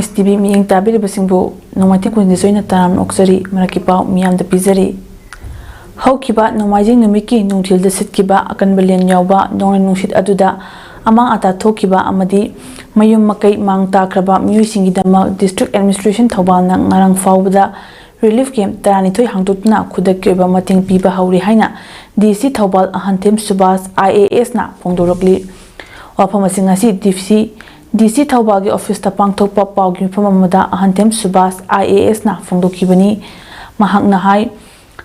Promise TV miyeng tabiri basingbu nomati kunji soina taram oksari maraki pau miyam da pizari. Hau kiba nomajing numiki nungtil da sit kiba akan balian yauba nongan nungsit aduda amang ata to kiba amadi mayum makai mang takraba miyu singi dama District Administration Thobal na ngarang faubada Relief Camp taranitoy hangtutna kudak kyoba mating piba hauri haina DC Thobal ahantim subas IAS na pongdorokli. Wapamasing ngasi DC Thobal gi office ta pangthokpa pawgi phamamada ahantem subas IAS na phongdokibani mahak na hai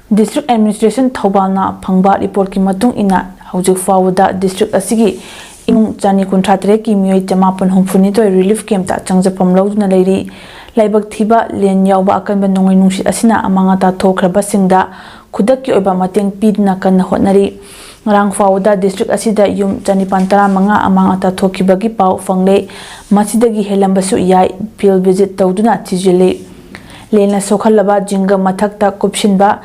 District Administration Thobal na phangba report ki matung ina hojik fawda district asigi imung chani kunthatre ki mioi chamapan homfuni to relief camp ta changjapam loduna leiri laibak thiba len yawba akanba nongai nungsit asina amanga ta thokraba singda khudak ki oba mateng pidna kan hotnari ngarang fawda district asida yum chanipantara manga amang ata thokibagi pau fangle masidagi helambasu yai field visit tawduna tijile lena sokhalaba jinga mathakta kupshinba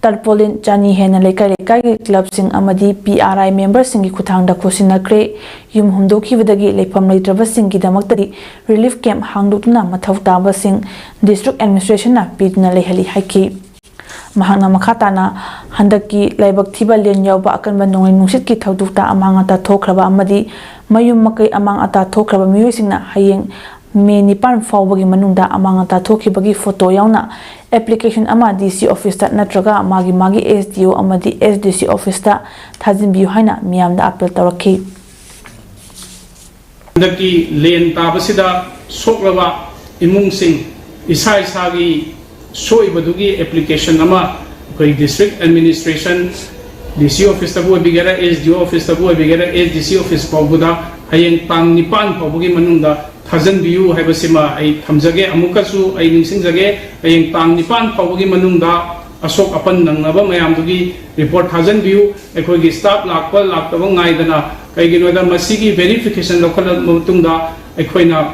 tarpolin chani hena lekai club sing amadi PRI members singi kuthangda khosinakre yum humdokibadagi lepham leitraba singi damaktari relief camp hangdutuna mathawtaba sing district administration na pidna lehali haiki mahangna makhatana handaki laibak thiba len yawba akanba nongai nungsit ki thaudukta amang ata thokraba amadi mayum makai amang ata thokraba miyosingna hayeng me nipan fawbagi manungda amang ata thokibagi photo yauna application ama DC office ta natraga magi SDO amadi SDC office ta thajinbiu haina miyamda appeal tawrakhi handaki len tabasida soklaba imung sing isai sagi soy badugi application ama koi district administration DC office tabu bigera SDO office tabu bigera SDC office pawbuda hayeng tang nipan pawbugi manungda thajan biu haibasima ai thamjage amukasu ai ningsingjage hayeng tang nipan pawbugi manungda asok apan nangnaba mayamdugi report thajan biu ekhoigi staff lakpa laktaba ngaidana kaiginoda masigi verification lokhala mutungda ekhoina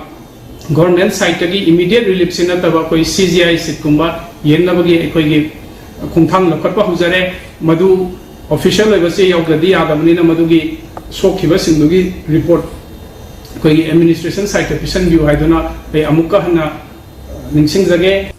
government site tagi immediate relief sinataba koi CGI sit kumba yenabagi ekhoigi khungthang lokhatpa hujare madu official lebasi yaugadi yadamnina madugi sokhiba singdugi report koi administration site petition view haiduna ai amukka hana ningsingjage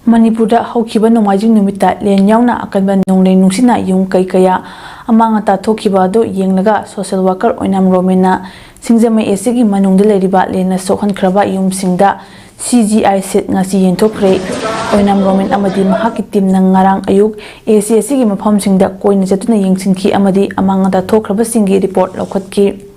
Manipurda haukiba nomajing numita len yauna akanba nonglei nungsina yung kai kaya amang ata thokiba do yenglaga social worker oinam romena singjamai esigi manungde leiriba lena sokhan khraba yum singda CGI set ngasi yenthokre oinam romen amadi mahaki team nang ngarang ayuk ACSC gi mafam singda koina chatuna yengsinki amadi amang ata thokraba singi report lokhatki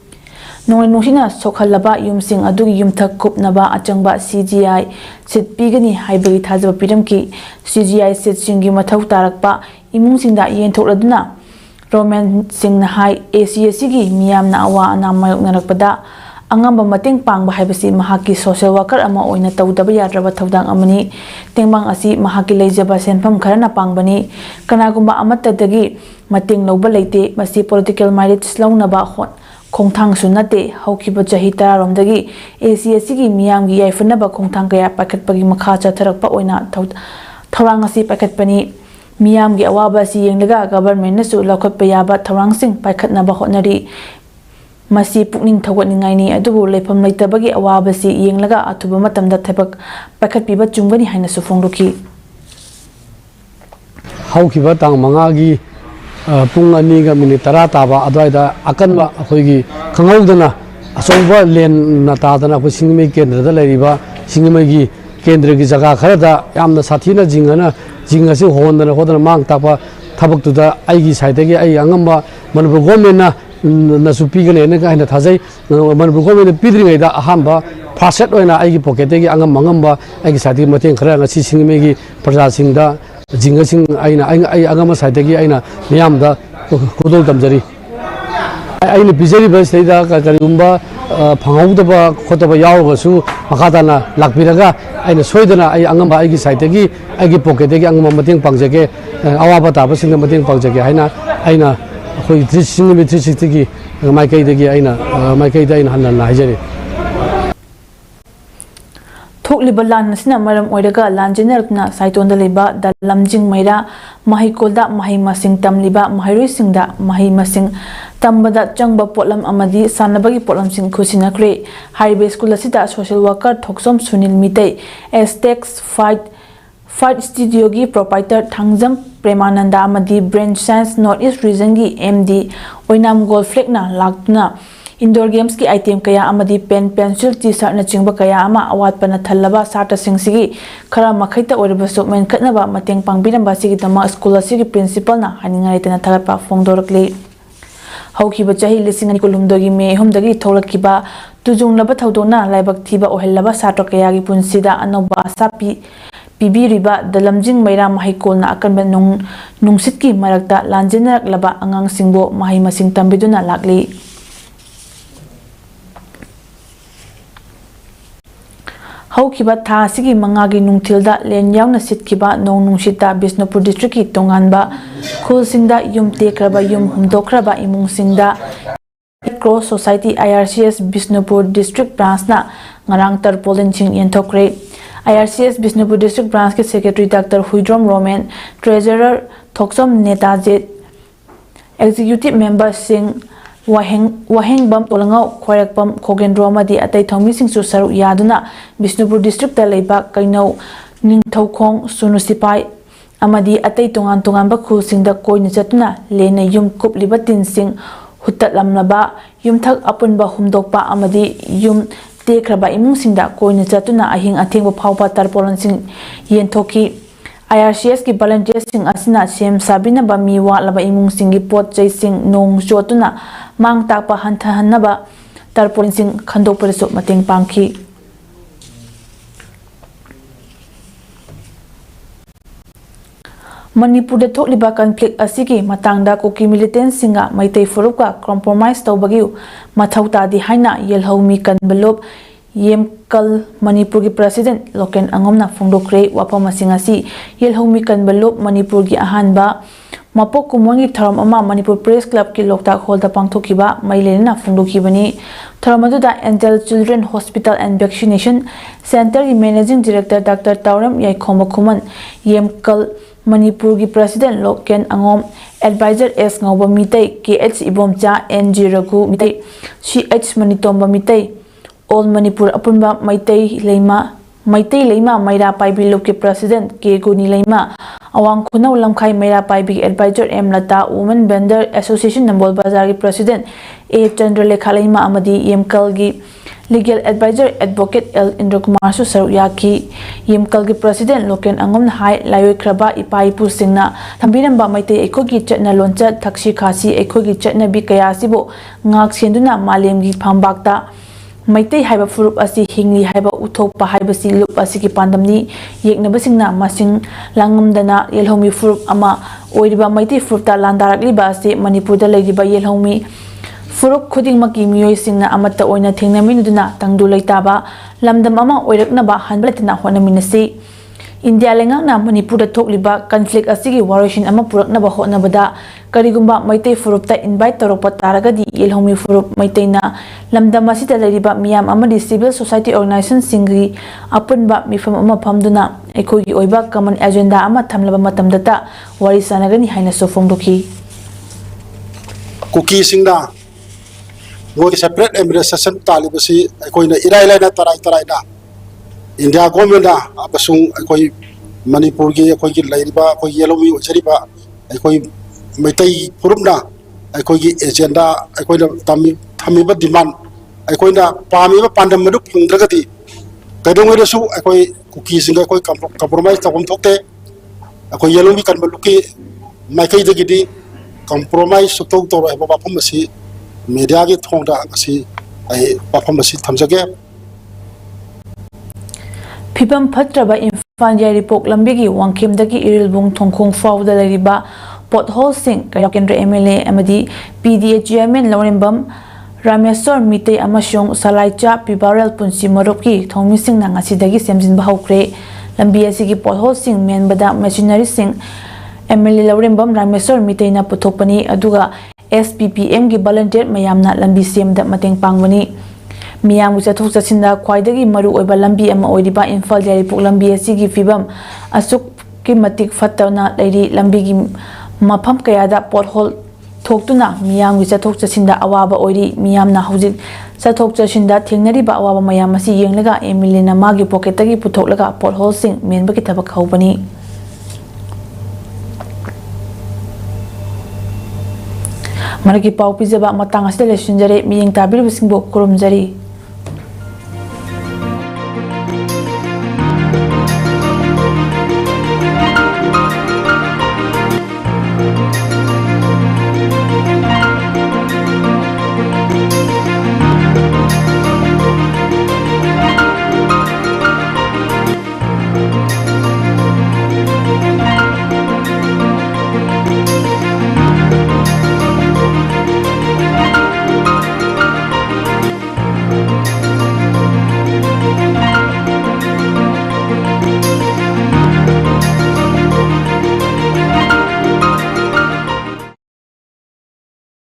nongai nungsina sokhalaba yum sing adugi yumthak kupnaba achangba CGI set pigani haibagi thajaba piramki CGI set singi mathau tarakpa imung singda yenthokraduna Roman sing na hai ACSC gi miyamna awa anamayok narakpada angamba mating pangba haibasi mahaki social worker ama oina tawdaba yadraba thawdang amani tengbang asi mahaki leijaba senpham kharana pangbani kanagumba amatadagi mating lawba leite masi political marriage lawnaba hot khongthang sunate haukiba chahi taromdagi ACSC gi miyamgi yaifanaba khongthang kaya pakatpagi makha chatharakpa oina thawrang asi pakatpani miyamgi awaba si yenglaga government nasu lokhatpa yaba thawrang sing paikhatnaba hotnari masi pukning thawatningai ni adubu lepham leitabagi awaba si yenglaga athuba matamda thebak pakhatpiba chungani haina su phongdoki haukiba tang mangagi pung ani ga minute 10 taba adwaida akanba akhoi khangawdana asoba len natadana ko singmei kendra da leriba singmei gi kendra gi jaga kharada yamna sathina jingana jingasi hondana hodana mang tapa thabak tuda aigi side gi ai angamba manipur government na nasupi gane ne ka hina thajai manipur government pidringai da ahamba first set oina aigi pocket gi angam mangamba aigi side mateng khara ngasi singmei gi praja singda jingasing aina ai angama side gi aina miyamda kodol damjari aina bijari bas leida ka karumba phangawdaba khotaba yawgasu makadana lakbiraga aina soidana ai angamba aigi side gi aigi pocket gi angama mateng pangjage awaba taba singa mateng pangjage aina khoi 360 gi maikai degi aina maikai da aina hanna haijari थोकलिबा लान असना मरम ओइरगा लांजेनरना साइतोंदा लेबा the लमजिंग मैरा महिकोलदा महि मसिंग तमलिबा महिरुइसिंगदा महि मसिंग तंबदा चंगबा पोलम अमदी सानबगी पोलम सिंग खुसिनक्रे हाइबे स्कूल असिदा सोशल वर्कर थोक्सोम सुनील मितै एस्टेक्स फाइट स्टूडियो की प्रोपाइटर थांगजम प्रेमानंदा अमदी brain science north east region की एमडी ओइनाम गोल्फ्लेक्ना लाक्तना इंडोर गेम्स की आइटम कया अमदी पेन पेंसिल टी शर्ट न चिंग कया अमा अवातपना थल्लबा साटा सिंग सिगी खरा मखैता ओरबसु मेनखतनबा मतेंग पांगबिरंबा सिगी तमा स्कूल असिगी प्रिंसिपल ना हानिंगाइतना थगतपा फोंदोरकले हौखिबा चाही लिसिंग अनि कुलुमदोगी मे हुमदगी थोलकिबा तुजुंगलबा थौदोना लाइबक थिबा ओहेलबा साटो कयागी पुंसिदा अनोबा सापी पीबीरिबा दलमजिंग मैरा महिकोलना अकनबा नुंगसितकी मरकता लांजेनरकलबा अंगांगसिंगबो महि मसिंग तंबिदुना लाक्ली हौखिबा था सिगी मंगागी नुंगथिलदा लेन यावना सितखिबा नोंग नुंगसिता बिष्णुपुर डिस्ट्रिक्ट की तोंगानबा खुलसिंगदा युम तेक्रबा युम हुमदोखरबा इमुंगसिंगदा cross society IRCS Bishnupur district ब्रांचना ngarang tarpolin ching yenthokre IRCS Bishnupur district branch के secretary doctor Huidrom Romen treasurer Thoksom Netajit executive member Singh Wahengbam तोलंगाव खोरकपम खोगेंद्रो अमदी अतै थौमिसिंगसु सरुक यादुना बिष्णुपुर डिस्ट्रिक्ट लेबा कैनौ निंगथौखोंग सुनुसिपाई अमदी अतै तोंगान तोंगानबा खुलसिंगदा कोइन चतुना लेना युम कुपलिबा तिनसिंग हुत्तलमलबा युमथक अपुनबा हुमदोकपा अमदी युम तेख्रबा इमुंगसिंगदा कोइन चतुना अहिंग अथेंगबा फावपा तरपोलनसिंग येंथोकी IRCS की volunteersing asina sem sabina ba mi walaba imungsing gi pot chaising nong chotuna mang takpa hanthanaba tarpolinsing khandoparisu mateng pangki Manipur da thokliba conflict asigi matangda koki militants singa maitei furuka compromise tawbagi mathauta di haina yelhomi kanbalop Yemkal Manipur की president Loken अंगोमना फोंदोक्रे वाफम सिंगासी येलहोमी कनबलोप Manipur की अहानबा मपोक कुमोंगी थरम अमा Manipur press club की लोकताक हॉलदा पांगथोखिबा मैलेना फोंदोखिबनी थरमदुदा Angel children hospital and vaccination centre की मैनेजिंग डायरेक्टर डॉक्टर तावरम याइखोम खुमन येमकल मणिपुर की president Loken Angom adviser S ngawba mitei KH ibomcha NG Raghu mitei CH Manitomba mitei All Manipur apunba Maitai Leima Maira Paibi Loke President Ke Guni Leima Awang Kunau Lamkai Maira Paibi Advisor M Lata Women Vendor Association Nambol Bazar President A Chandralekha Leima Amadi Yemkal gi Legal Advisor Advocate L Indrakumar Su Saruyaki Yemkal gi President Loken Angom Hai Layo Kraba Ipai Pusingna Thambiramba Maitai Ekogi Chatna Loncha Thakshi Khasi Ekogi Chatna Bi Kayasibo Ngak Senduna Malem gi Phambakta Maitai haiba furup asi hingli haiba uthokpa haiba si lup asi ki pandamni yeknabasingna masing langamdana yelhomi furup ama oiriba maitai furupta landarakliba asi Manipur da leidiba yelhomi furup khudingmaki miyoi singna amata oina thengnaminuduna tangdu leitaba lamdam ama oiraknaba hanbalatina honaminasi India lengakna Manipur da thokliba conflict asigi warishin ama puraknaba honabada karigumba maitai furupta invite torokpa taragadi yelhomi furup maitaina lamdam asida leiriba miyam amadi civil society organization singri apunba mifam ama phamduna ekhogi oiba common agenda ama thamlaba matamdata wari sanagani haina sofongdoki Cookie singna wo separate administration talibasi koina iraila na tarai na India government da apasung koi Manipur gi koi gi lairiba koi yelomi chariba koi maitai purumna koi gi agenda koi na thamiba demand koi na pamiba pandam madu phungdragati kadongwe su koi cookie singa koi compromise tawam thokte koi yelomi kan baluki maikai dagidi compromise sukto to ba pham si media gi thongda asi ai pham si thamjage Pibam Patraba Infan Yaripok Lambigi Wangkim Dagi Irilbung Tongkong Fawda Lariba Pothole Singh Kayakendra MLA Amadi PDA Chairman Lawrembam Rameswar Mitei Amashong Salaicha Pibarel Punsi Maropki Thongmi Singh na ngasidagi semjin bahawkre lambi asigi pothole Singh menbada machinery Singh MLA Lawrembam Rameswar Mitei na puthokpani aduga SPPM gi volunteer mayamna lambi semda mateng pangmani ꯃꯤꯌꯥꯝꯒꯤ ꯆꯠꯊꯣꯛ ꯆꯠꯁꯤꯟꯗ ꯈ꯭ꯋꯥꯏꯗꯒꯤ ꯃꯔꯨꯑꯣꯏꯕ ꯂꯝꯕꯤ ꯑꯃ ꯑꯣꯏꯔꯤꯕ ꯏꯝꯐꯥꯜ ꯌꯥꯏꯔꯤꯄꯣꯛ ꯂꯝꯕꯤ ꯑꯁꯤꯒꯤ ꯐꯤꯕꯝ ꯑꯁꯨꯛꯀꯤ ꯃꯇꯤꯛ ꯐꯠꯇꯅ ꯂꯩꯔꯤ꯫ ꯂꯝꯕꯤꯒꯤ ꯃꯐꯝ ꯀꯌꯥꯗ ꯄꯣꯠꯍꯣꯜ ꯊꯣꯛꯇꯨꯅ ꯃꯤꯌꯥꯝꯒꯤ ꯆꯠꯊꯣꯛ ꯆꯠꯁꯤꯟꯗ ꯑꯋꯥꯕ ꯑꯣꯏꯔꯤ꯫ ꯃꯤꯌꯥꯝꯅ ꯍꯧꯖꯤꯛ ꯆꯠꯊꯣꯛ ꯆꯠꯁꯤꯟꯗ ꯊꯦꯡꯅꯔꯤꯕ ꯑꯋꯥꯕ ꯃꯌꯥꯝ ꯑꯁꯤ ꯌꯦꯡꯂꯒ MLAꯅ ꯃꯥꯒꯤ ꯄꯣꯀꯦꯠꯇꯒꯤ ꯄꯨꯊꯣꯛꯂꯒ ꯄꯣꯠꯍꯣꯜꯁꯤꯡ ꯃꯦꯟꯕꯒꯤ ꯊꯕꯛ ꯍꯧꯕꯅꯤ꯫ ꯃꯔꯛꯀꯤ ꯄꯥꯎ ꯄꯤꯖꯕ ꯃꯇꯥꯡ ꯑꯁꯤꯗ ꯂꯣꯏꯁꯤꯟꯖꯔꯦ꯫ ꯃꯤꯠꯌꯦꯡ ꯇꯥꯕꯤꯔꯤꯕꯁꯤꯡꯕꯨ ꯈꯨꯔꯨꯝꯖꯔꯤ꯫